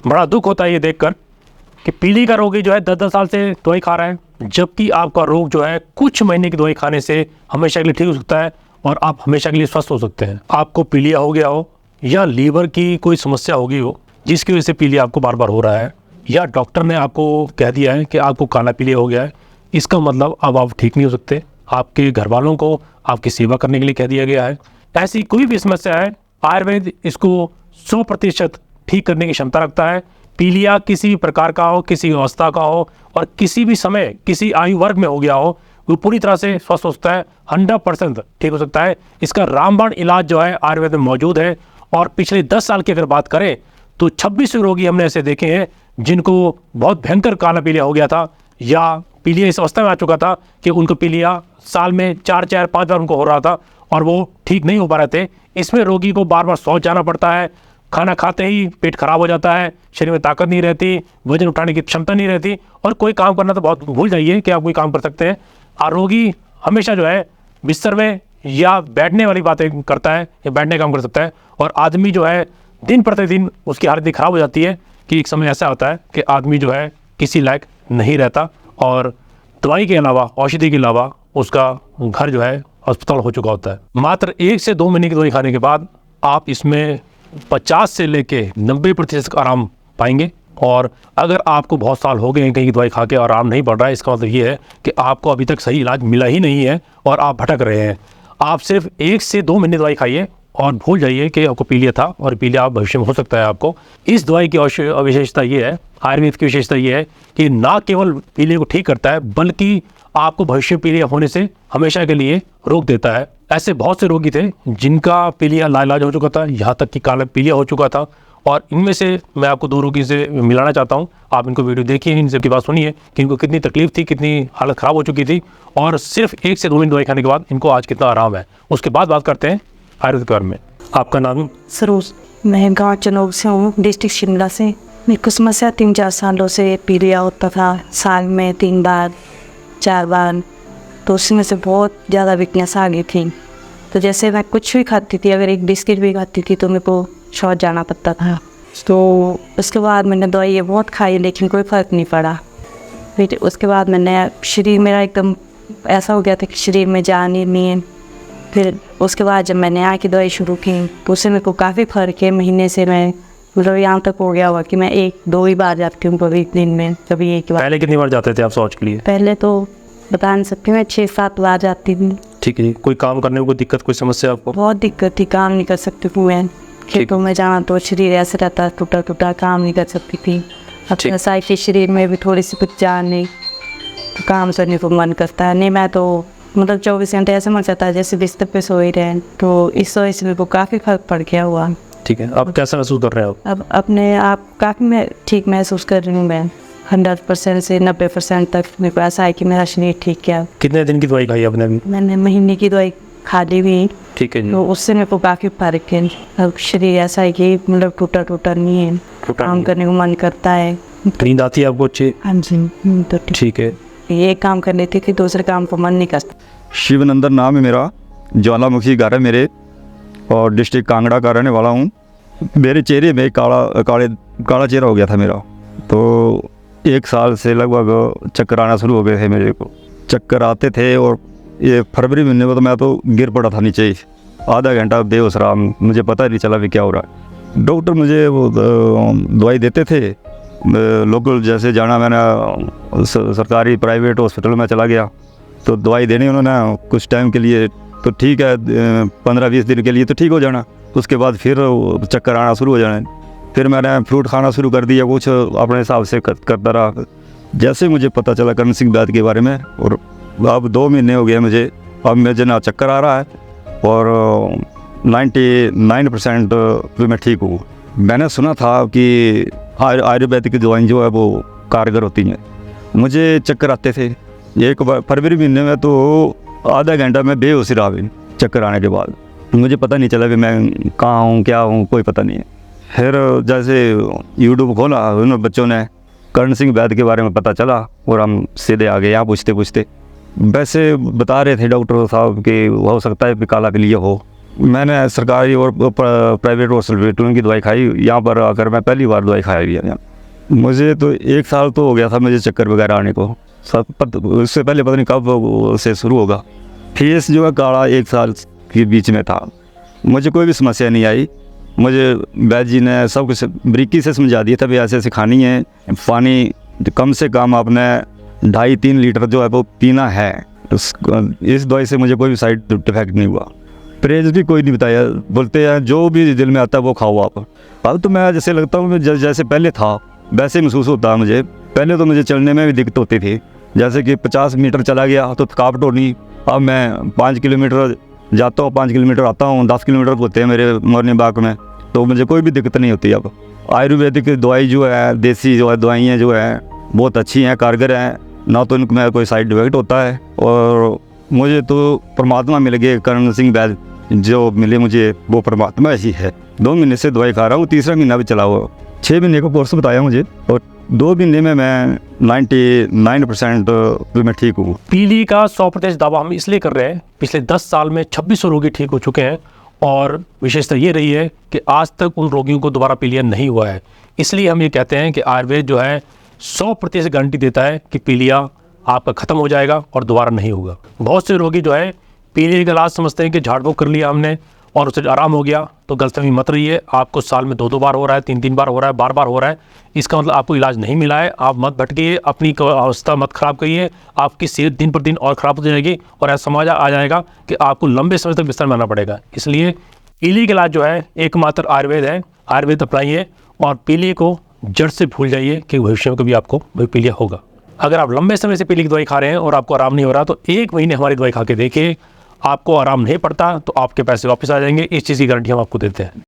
बड़ा दुख होता है ये देखकर कि पीली का रोगी जो है 10-10 साल से दवाई खा रहा है, जबकि आपका रोग जो है कुछ महीने की दवाई खाने से हमेशा के लिए ठीक हो सकता है और आप हमेशा के लिए स्वस्थ हो सकते हैं। आपको पीलिया हो गया हो या लीवर की कोई समस्या होगी हो जिसकी वजह से पीलिया आपको बार बार हो रहा है, या डॉक्टर ने आपको कह दिया है कि आपको काला पीलिया हो गया है, इसका मतलब अब आप ठीक नहीं हो सकते। आपके घर वालों को आपकी सेवा करने के लिए कह दिया गया है। ऐसी कोई भी समस्या है, आयुर्वेद इसको 100% ठीक करने की क्षमता रखता है। पीलिया किसी भी प्रकार का हो, किसी अवस्था का हो और किसी भी समय किसी आयु वर्ग में हो गया हो, वो पूरी तरह से स्वस्थ हो सकता है, 100% ठीक हो सकता है। इसका रामबाण इलाज जो है आयुर्वेद में मौजूद है। और पिछले 10 साल की अगर बात करें तो 26 रोगी हमने ऐसे देखे हैं जिनको बहुत भयंकर काला पीलिया हो गया था, या पीलिया इस अवस्था में आ चुका था कि उनको पीलिया साल में 4-5 बार उनको हो रहा था और वो ठीक नहीं हो पा रहे थे। इसमें रोगी को बार बार शौच जाना पड़ता है, खाना खाते ही पेट खराब हो जाता है, शरीर में ताकत नहीं रहती, वजन उठाने की क्षमता नहीं रहती और कोई काम करना तो बहुत भूल जाइए कि आप कोई काम कर सकते हैं। और रोगी हमेशा जो है बिस्तर में या बैठने वाली बातें करता है या बैठने का काम कर सकता है, और आदमी जो है दिन प्रतिदिन उसकी हालत खराब हो जाती है कि एक समय ऐसा होता है कि आदमी जो है किसी लायक नहीं रहता और दवाई के अलावा, औषधि के अलावा उसका घर जो है अस्पताल हो चुका होता है। मात्र 1 से 2 महीने की दवाई खाने के बाद आप इसमें 50 से लेके 90% आराम पाएंगे। और अगर आपको बहुत साल हो गए हैं कहीं की दवाई खा के आराम नहीं पड़ रहा है, इसका मतलब ये है कि आपको अभी तक सही इलाज मिला ही नहीं है और आप भटक रहे हैं। आप सिर्फ 1 से 2 महीने दवाई खाइए और भूल जाइए कि आपको पीलिया था, और पीलिया आप भविष्य में हो सकता है आपको। इस दवाई की विशेषता ये है, आयुर्वेद की विशेषता ये है कि ना केवल पीलिया को ठीक करता है बल्कि आपको भविष्य में पीलिया होने से हमेशा के लिए रोक देता है। ऐसे बहुत से रोगी थे जिनका पीलिया लाइलाज हो चुका था, यहाँ तक कि काला पीलिया हो चुका था, और इनमें से मैं आपको 2 रोगी से मिलाना चाहता हूँ। आप इनको वीडियो देखिए, इनसे की बात सुनिए कि इनको कितनी तकलीफ थी, कितनी हालत ख़राब हो चुकी थी, और सिर्फ 1 से 2 महीने दवाई खाने के बाद इनको आज कितना आराम है। उसके बाद बात करते हैं आयुर्वेद के बारे में। आपका नाम? सरोज। मैं गांव चनोग से हूँ, डिस्ट्रिक्ट शिमला से। मेरे को समस्या 3-4 सालों से पीलिया होता था, साल में 3 बार 4 बार, तो उसमें से बहुत ज़्यादा वीकनेस आ गई थी। तो जैसे मैं कुछ भी खाती थी, अगर एक बिस्किट भी खाती थी तो मेरे को शौच जाना पड़ता था। तो उसके बाद मैंने दवाई ये बहुत खाई लेकिन कोई फ़र्क नहीं पड़ा। फिर उसके बाद मैंने, शरीर मेरा एकदम ऐसा हो गया था कि शरीर में जान ही नहीं है। फिर उसके बाद जब मैंने यहाँ की दवाई शुरू की तो उससे मेरे को काफ़ी फ़र्क है। महीने से मैं मतलब यहाँ तक हो गया हुआ कि मैं 1-2 ही बार जाती हूँ कभी दिन में, कभी एक बार। पहले कितनी बार जाते थे आप शौच के लिए? पहले तो बता नहीं सकती, मैं 6-7 बार जाती थी। ठीक है। कोई काम करने में कोई दिक्कत, कोई समस्या आपको? बहुत दिक्कत थी, काम नहीं कर सकती थी मैं। खेतों में जाना तो शरीर ऐसे रहता, टूटा टूटा, काम नहीं कर सकती थी। अपने साइड के शरीर में भी थोड़ी सी कुछ जान नहीं, तो काम करने को मन करता है नहीं। मैं तो मतलब 24 घंटे ऐसे मर जाता है जैसे बिस्तर पे सोए रहे। तो इस वजह से मेरे को काफ़ी फर्क पड़ गया हुआ। ठीक है। अब कैसा महसूस कर रहे हो? अब अपने आप काफ़ी मैं ठीक महसूस कर रही हूँ। मैं 100% से 90% तक मेरे को ऐसा है कि मेरा शरीर ठीक किया। कितने दिन की दवाई खाई आपने अभी? मैंने महीने की दवाई खा ली भी। ठीक है जी। तो उससे मेरे को काफ़ी फर्क है। अब शरीर ऐसा है कि मतलब टूटा टूटा नहीं है, काम करने को मन करता है। नींद आती है आपको अच्छी? हाँ जी, तो ठीक है। ये काम कर लेती थी, दूसरे काम को मन नहीं करता। शिवनंदन नाम है मेरा, ज्वालामुखी घर है मेरे, और डिस्ट्रिक्ट कांगड़ा का रहने वाला हूँ। मेरे चेहरे में काला चेहरा हो गया था मेरा। तो 1 साल से लगभग चक्कर आना शुरू हो गए थे मेरे को। चक्कर आते थे और ये फरवरी महीने में तो मैं तो गिर पड़ा था नीचे ही, आधा घंटा बेहोश रहा, मुझे पता ही नहीं चला भी क्या हो रहा है। डॉक्टर मुझे वो दवाई देते थे लोकल, जैसे जाना मैंने सरकारी प्राइवेट हॉस्पिटल में चला गया तो दवाई देनी उन्होंने कुछ टाइम के लिए, तो ठीक है 15-20 दिन के लिए तो ठीक हो जाना, उसके बाद फिर चक्कर आना शुरू हो जाना। फिर मैंने फ्रूट खाना शुरू कर दिया, कुछ अपने हिसाब से करता रहा। जैसे मुझे पता चला करण सिंह बैद के बारे में, और अब 2 महीने हो गए मुझे, अब मुझे ना चक्कर आ रहा है और 99% भी मैं ठीक हूँ। मैंने सुना था कि आयुर्वेदिक दवाई जो है वो कारगर होती हैं। मुझे चक्कर आते थे, एक फरवरी महीने में तो आधा घंटा में बेहोश रहा भी चक्कर आने के बाद, मुझे पता नहीं चला कि मैं कहाँ हूँ क्या हूँ, कोई पता नहीं है। फिर जैसे यूट्यूब खोला, उन बच्चों ने करण सिंह बैद के बारे में पता चला और हम सीधे आ गए यहाँ पूछते पूछते। वैसे बता रहे थे डॉक्टर साहब कि हो सकता है कि काला पीलिया हो, मैंने सरकारी और प्राइवेट हॉस्पिटल की दवाई खाई। यहाँ पर आकर मैं पहली बार दवाई खाई है। मुझे तो 1 साल तो हो गया था मुझे चक्कर वगैरह आने को। उससे पहले पता नहीं कब से शुरू होगा। फेस जो है काला 1 साल के बीच में था। मुझे कोई भी समस्या नहीं आई। मुझे वैद्य जी ने सब कुछ बारीकी से समझा दिया था भी ऐसे ऐसे खानी है। पानी कम से कम आपने 2.5-3 लीटर जो है वो पीना है। इस दवाई से मुझे कोई भी साइड इफेक्ट नहीं हुआ। परहेज भी कोई नहीं बताया। बोलते हैं जो भी दिल में आता है वो खाओ आप। अब तो मैं जैसे लगता हूँ जैसे पहले था वैसे महसूस होता है मुझे। पहले तो मुझे चलने में भी दिक्कत होती थी, जैसे कि 50 मीटर चला गया तो थकावट होनी। अब मैं 5 किलोमीटर जाता हूँ, 5 किलोमीटर आता हूँ, 10 किलोमीटर होते हैं मेरे मॉर्निंग वॉक में, तो मुझे कोई भी दिक्कत नहीं होती। अब आयुर्वेदिक दवाई जो है, देसी जो है दवाइयाँ जो है बहुत अच्छी हैं, कारगर हैं, ना तो इनमें कोई साइड इफेक्ट होता है। और मुझे तो परमात्मा मिल गए, करण सिंह वैद्य जो मिले मुझे वो परमात्मा ही है। 2 महीने से दवाई खा रहा हूँ, 3रा महीना भी चला हुआ। 6 महीने का कोर्स बताया मुझे और 2 महीने में मैं 99% मैं ठीक हूँ। पीली का 100% दावा हम इसलिए कर रहे हैं, पिछले 10 साल में 2600 रोगी ठीक हो चुके हैं और विशेषता ये रही है कि आज तक उन रोगियों को दोबारा पीलिया नहीं हुआ है। इसलिए हम ये कहते हैं कि आयुर्वेद जो है 100% गारंटी देता है कि पीलिया आपका ख़त्म हो जाएगा और दोबारा नहीं होगा। बहुत से रोगी जो है पीलिया का इलाज समझते हैं कि झाड़ फूँक कर लिया हमने और उससे आराम हो गया, तो गलतफहमी मत रही है। आपको साल में 2-2 बार हो रहा है, 3-3 बार हो रहा है, बार-बार हो रहा है, इसका मतलब आपको इलाज नहीं मिला है। आप मत भटकिए, अपनी अवस्था मत खराब करिए, आपकी सेहत दिन पर दिन और ख़राब हो जाएगी और ऐसा समझ आ जाएगा कि आपको लंबे समय तक बिस्तर में रहना पड़ेगा। इसलिए पीली का इलाज जो है एकमात्र आयुर्वेद है। आयुर्वेद अपनाइए और पीली को जड़ से भूल जाइए कि भविष्य में कभी आपको वही पीलिया होगा। अगर आप लंबे समय से पीली की दवाई खा रहे हैं और आपको आराम नहीं हो रहा, तो 1 महीने हमारी दवाई खा के देखिए, आपको आराम नहीं पड़ता तो आपके पैसे वापस आ जाएंगे। इस चीज़ की गारंटी हम आपको देते हैं।